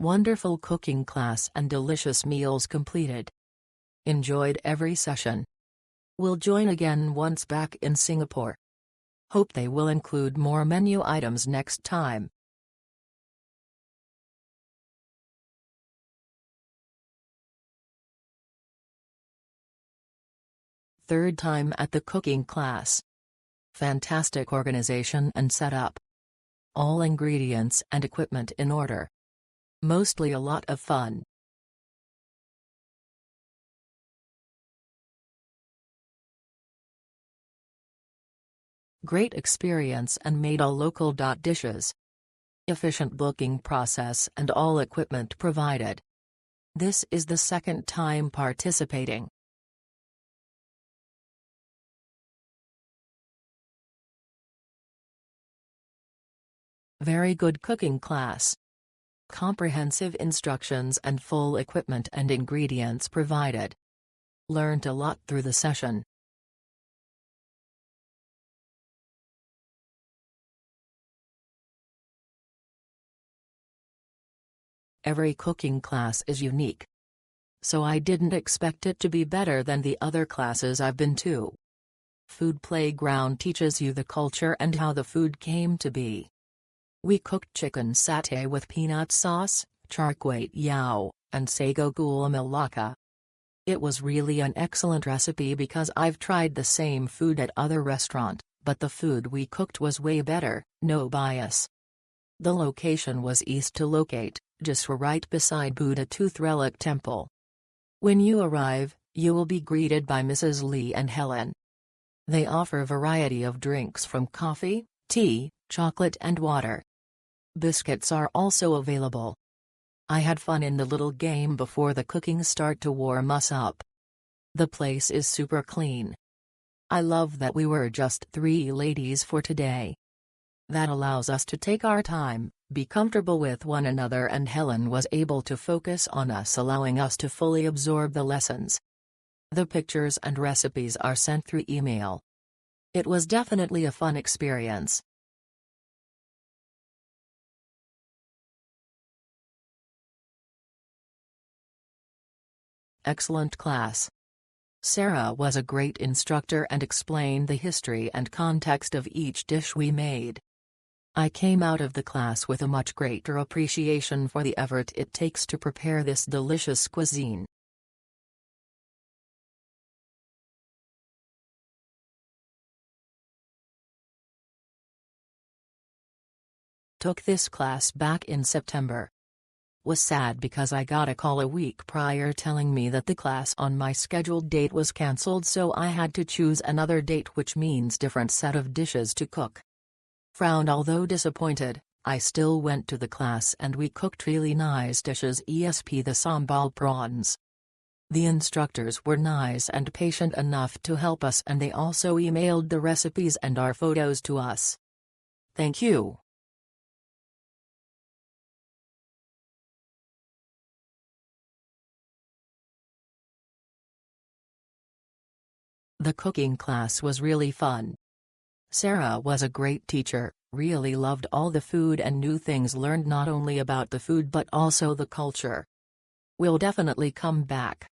Wonderful cooking class and delicious meals completed. Enjoyed every session. Will join again once back in Singapore. Hope they will include more menu items next time. Third time at the cooking class. Fantastic organization and setup. All ingredients and equipment in order. Mostly a lot of fun. Great experience and made all local dishes. Efficient booking process and all equipment provided. This is the second time participating. Very good cooking class. Comprehensive instructions and full equipment and ingredients provided. Learned a lot through the session. Every cooking class is unique. So I didn't expect it to be better than the other classes I've been to. Food Playground teaches you the culture and how the food came to be. We cooked chicken satay with peanut sauce, char kway teow, and sago gula melaka. It was really an excellent recipe because I've tried the same food at other restaurant, but the food we cooked was way better, no bias. The location was east to locate, just right beside Buddha Tooth Relic Temple. When you arrive, you will be greeted by Mrs. Lee and Helen. They offer a variety of drinks from coffee, tea, chocolate and water. Biscuits are also available. I had fun in the little game before the cooking start to warm us up. The place is super clean. I love that we were just 3 ladies for today. That allows us to take our time, be comfortable with one another, and Helen was able to focus on us, allowing us to fully absorb the lessons. The pictures and recipes are sent through email. It was definitely a fun experience. Excellent class. Sarah was a great instructor and explained the history and context of each dish we made. I came out of the class with a much greater appreciation for the effort it takes to prepare this delicious cuisine. Took this class back in September. Was sad because I got a call a week prior telling me that the class on my scheduled date was cancelled, so I had to choose another date, which means different set of dishes to cook. Frowned, although disappointed, I still went to the class and we cooked really nice dishes, esp the sambal prawns. The instructors were nice and patient enough to help us, and they also emailed the recipes and our photos to us. Thank you. The cooking class was really fun. Sarah was a great teacher, really loved all the food and new things learned, not only about the food but also the culture. We'll definitely come back.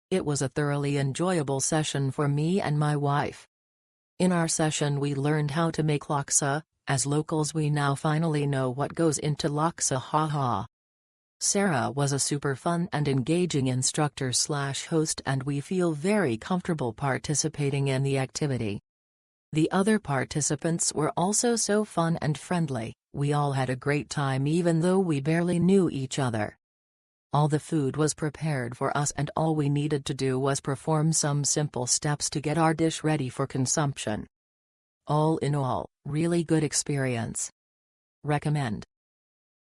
It was a thoroughly enjoyable session for me and my wife. In our session we learned how to make laksa. As locals we now finally know what goes into laksa, haha. Sarah was a super fun and engaging instructor/host, and we feel very comfortable participating in the activity. The other participants were also so fun and friendly. We all had a great time even though we barely knew each other. All the food was prepared for us and all we needed to do was perform some simple steps to get our dish ready for consumption. All in all, really good experience. Recommend.